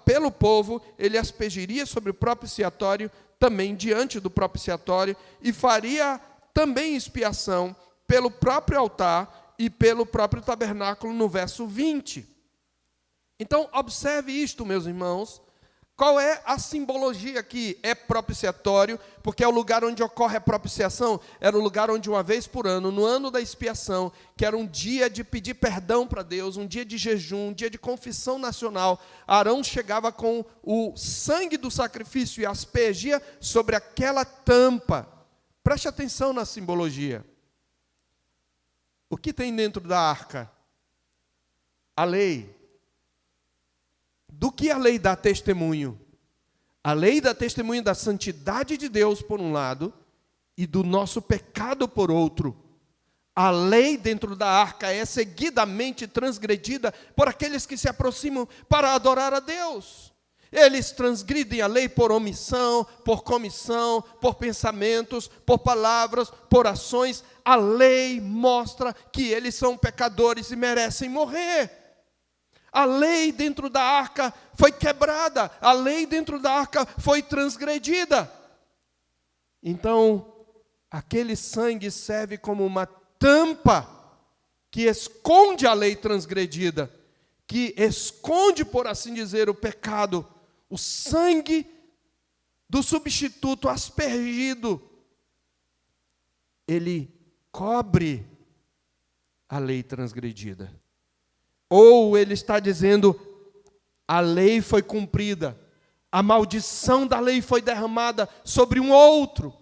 Speaker 1: pelo povo, ele aspergiria sobre o propiciatório, também diante do propiciatório, e faria também expiação pelo próprio altar e pelo próprio tabernáculo, no verso 20. Então, observe isto, meus irmãos. Qual é a simbologia que é propiciatório? Porque é o lugar onde ocorre a propiciação, era o lugar onde uma vez por ano, no ano da expiação, que era um dia de pedir perdão para Deus, um dia de jejum, um dia de confissão nacional, Arão chegava com o sangue do sacrifício e aspergia sobre aquela tampa. Preste atenção na simbologia. O que tem dentro da arca? A lei. Do que a lei dá testemunho? A lei dá testemunho da santidade de Deus, por um lado, e do nosso pecado, por outro. A lei dentro da arca é seguidamente transgredida por aqueles que se aproximam para adorar a Deus. Eles transgridem a lei por omissão, por comissão, por pensamentos, por palavras, por ações. A lei mostra que eles são pecadores e merecem morrer. A lei dentro da arca foi quebrada, a lei dentro da arca foi transgredida. Então, aquele sangue serve como uma tampa que esconde a lei transgredida, que esconde, por assim dizer, o pecado. O sangue do substituto aspergido, ele cobre a lei transgredida. Ou ele está dizendo, a lei foi cumprida, a maldição da lei foi derramada sobre um outro.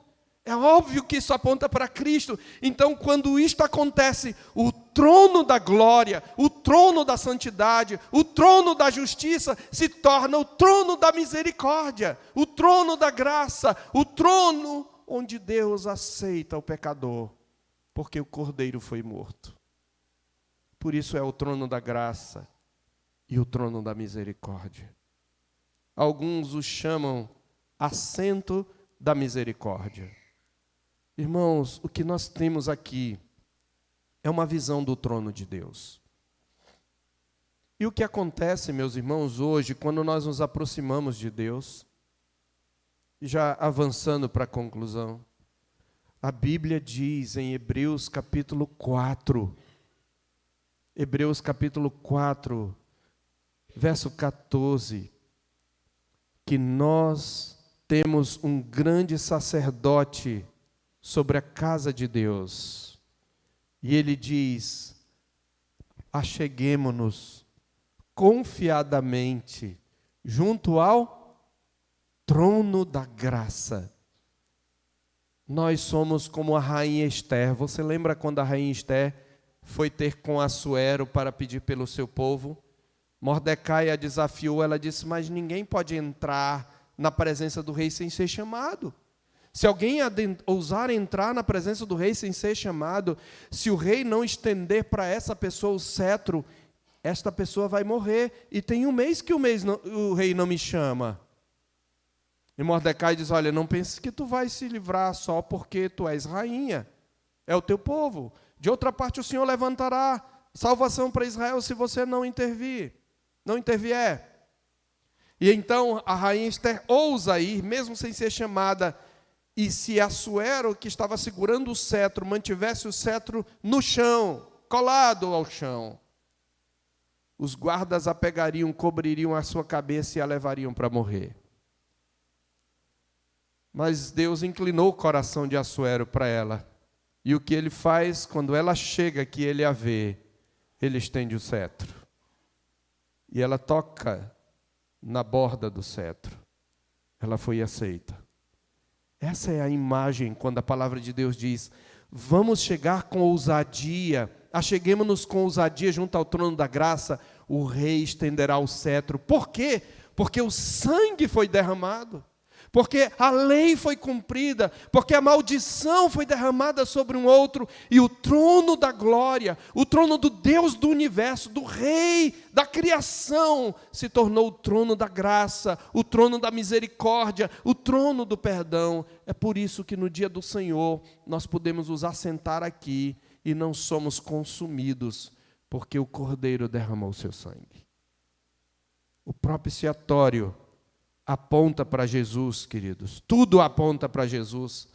Speaker 1: É óbvio que isso aponta para Cristo. Então, quando isto acontece, o trono da glória, o trono da santidade, o trono da justiça se torna o trono da misericórdia, o trono da graça, o trono onde Deus aceita o pecador, porque o Cordeiro foi morto. Por isso é o trono da graça e o trono da misericórdia. Alguns o chamam assento da misericórdia. Irmãos, o que nós temos aqui é uma visão do trono de Deus. E o que acontece, meus irmãos, hoje, quando nós nos aproximamos de Deus, já avançando para a conclusão, a Bíblia diz em Hebreus capítulo 4, Hebreus capítulo 4, verso 14, que nós temos um grande sacerdote sobre a casa de Deus. E ele diz, acheguemo-nos confiadamente junto ao trono da graça. Nós somos como a rainha Ester. Você lembra quando a rainha Ester foi ter com Assuero para pedir pelo seu povo? Mordecai a desafiou, ela disse, mas ninguém pode entrar na presença do rei sem ser chamado. Se alguém ousar entrar na presença do rei sem ser chamado, se o rei não estender para essa pessoa o cetro, esta pessoa vai morrer. E tem um mês que o rei não me chama. E Mordecai diz, olha, não pense que tu vais se livrar só porque tu és rainha. É o teu povo. De outra parte, o Senhor levantará salvação para Israel se você não intervier. E então a rainha Ester ousa ir, mesmo sem ser chamada. E se Assuero, que estava segurando o cetro, mantivesse o cetro no chão, colado ao chão, os guardas a pegariam, cobririam a sua cabeça e a levariam para morrer. Mas Deus inclinou o coração de Assuero para ela. E o que ele faz quando ela chega, que ele a vê, ele estende o cetro. E ela toca na borda do cetro. Ela foi aceita. Essa é a imagem quando a palavra de Deus diz: vamos chegar com ousadia, acheguemo-nos com ousadia junto ao trono da graça, o rei estenderá o cetro. Por quê? Porque o sangue foi derramado, porque a lei foi cumprida, porque a maldição foi derramada sobre um outro, e o trono da glória, o trono do Deus do universo, do Rei da criação, se tornou o trono da graça, o trono da misericórdia, o trono do perdão. É por isso que no dia do Senhor nós podemos nos assentar aqui e não somos consumidos, porque o Cordeiro derramou o seu sangue. O propiciatório aponta para Jesus, queridos. Tudo aponta para Jesus.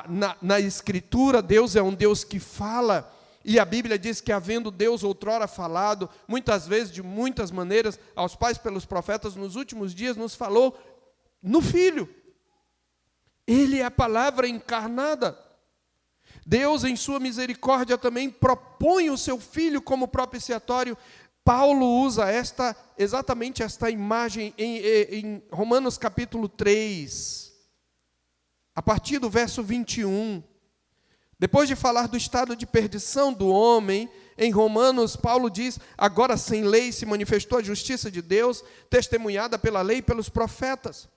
Speaker 1: Na Escritura, Deus é um Deus que fala, e a Bíblia diz que, havendo Deus outrora falado, muitas vezes, de muitas maneiras, aos pais pelos profetas, nos últimos dias nos falou no Filho. Ele é a palavra encarnada. Deus, em sua misericórdia, também propõe o seu Filho como propiciatório. Paulo usa exatamente esta imagem em Romanos capítulo 3, a partir do verso 21. Depois de falar do estado de perdição do homem, em Romanos, Paulo diz: agora sem lei se manifestou a justiça de Deus, testemunhada pela lei e pelos profetas.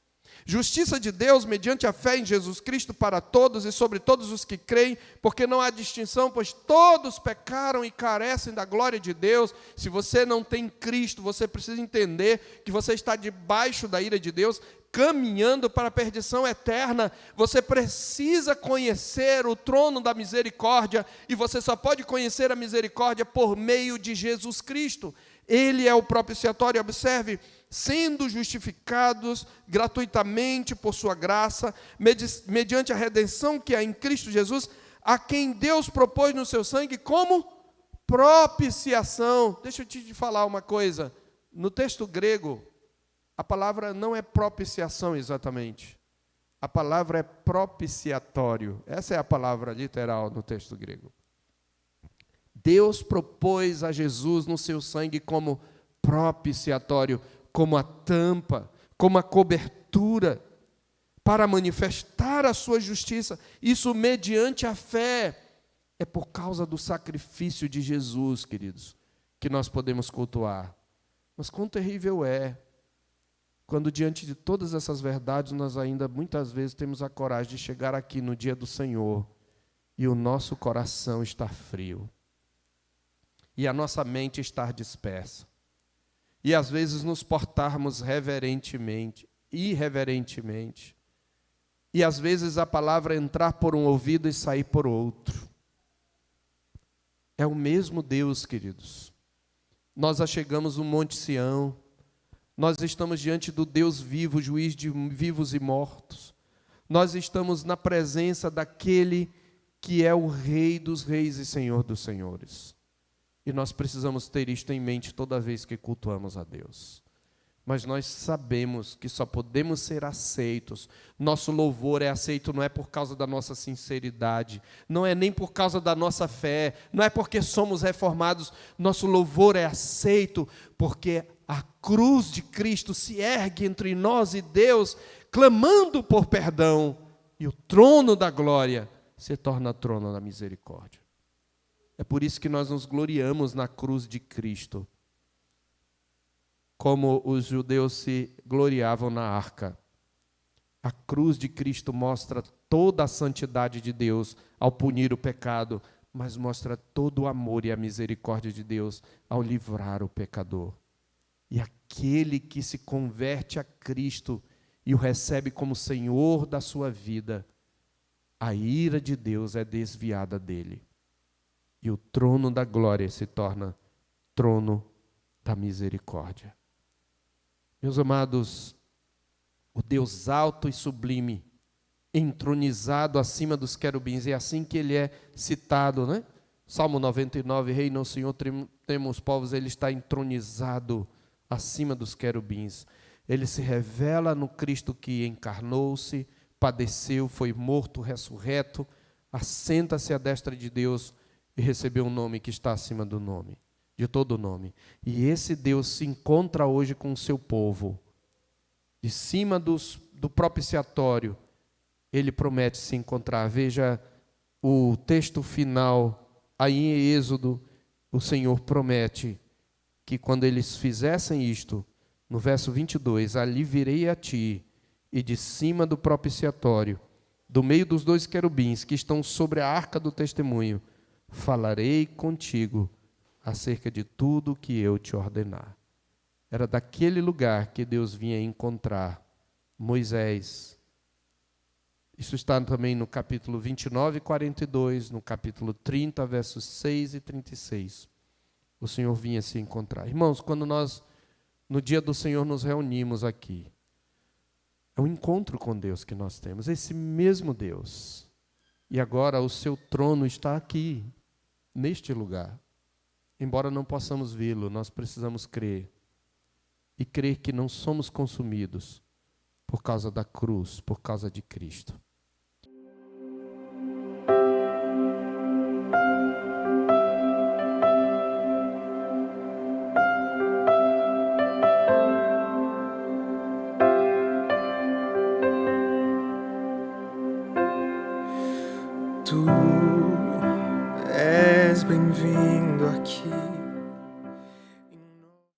Speaker 1: Justiça de Deus mediante a fé em Jesus Cristo para todos e sobre todos os que creem, porque não há distinção, pois todos pecaram e carecem da glória de Deus. Se você não tem Cristo, você precisa entender que você está debaixo da ira de Deus, caminhando para a perdição eterna. Você precisa conhecer o trono da misericórdia, e você só pode conhecer a misericórdia por meio de Jesus Cristo. Ele é o propiciatório, observe, sendo justificados gratuitamente por sua graça, mediante a redenção que há em Cristo Jesus, a quem Deus propôs no seu sangue como propiciação. Deixa eu te falar uma coisa, no texto grego, a palavra não é propiciação exatamente, a palavra é propiciatório. Essa é a palavra literal no texto grego. Deus propôs a Jesus no seu sangue como propiciatório, como a tampa, como a cobertura, para manifestar a sua justiça. Isso mediante a fé. É por causa do sacrifício de Jesus, queridos, que nós podemos cultuar. Mas quão terrível é quando, diante de todas essas verdades, nós ainda muitas vezes temos a coragem de chegar aqui no dia do Senhor e o nosso coração está frio, e a nossa mente estar dispersa, e às vezes nos portarmos irreverentemente, e às vezes a palavra entrar por um ouvido e sair por outro. É o mesmo Deus, queridos. Nós achegamos no Monte Sião, nós estamos diante do Deus vivo, juiz de vivos e mortos. Nós estamos na presença daquele que é o Rei dos reis e Senhor dos senhores. E nós precisamos ter isto em mente toda vez que cultuamos a Deus. Mas nós sabemos que só podemos ser aceitos. Nosso louvor é aceito não é por causa da nossa sinceridade, não é nem por causa da nossa fé, não é porque somos reformados. Nosso louvor é aceito porque a cruz de Cristo se ergue entre nós e Deus, clamando por perdão, e o trono da glória se torna trono da misericórdia. É por isso que nós nos gloriamos na cruz de Cristo, como os judeus se gloriavam na arca. A cruz de Cristo mostra toda a santidade de Deus ao punir o pecado, mas mostra todo o amor e a misericórdia de Deus ao livrar o pecador. E aquele que se converte a Cristo e o recebe como Senhor da sua vida, a ira de Deus é desviada dele. E o trono da glória se torna trono da misericórdia. Meus amados, o Deus alto e sublime, entronizado acima dos querubins, é assim que ele é citado, né? Salmo 99, reina o Senhor, temos povos, ele está entronizado acima dos querubins. Ele se revela no Cristo que encarnou-se, padeceu, foi morto, ressurreto, assenta-se à destra de Deus e recebeu um nome que está acima do nome, de todo nome. E esse Deus se encontra hoje com o seu povo. De cima do propiciatório, ele promete se encontrar. Veja o texto final, aí em Êxodo, o Senhor promete que quando eles fizessem isto, no verso 22, ali virei a ti, e de cima do propiciatório, do meio dos dois querubins que estão sobre a arca do testemunho, falarei contigo acerca de tudo o que eu te ordenar. Era daquele lugar que Deus vinha encontrar Moisés. Isso está também no capítulo 29 e 42, no capítulo 30, versos 6 e 36. O Senhor vinha se encontrar. Irmãos, quando nós, no dia do Senhor, nos reunimos aqui, é um encontro com Deus que nós temos, esse mesmo Deus. E agora o seu trono está aqui, neste lugar. Embora não possamos vê-lo, nós precisamos crer. E crer que não somos consumidos por causa da cruz, por causa de Cristo.
Speaker 2: Tu és bem-vindo aqui.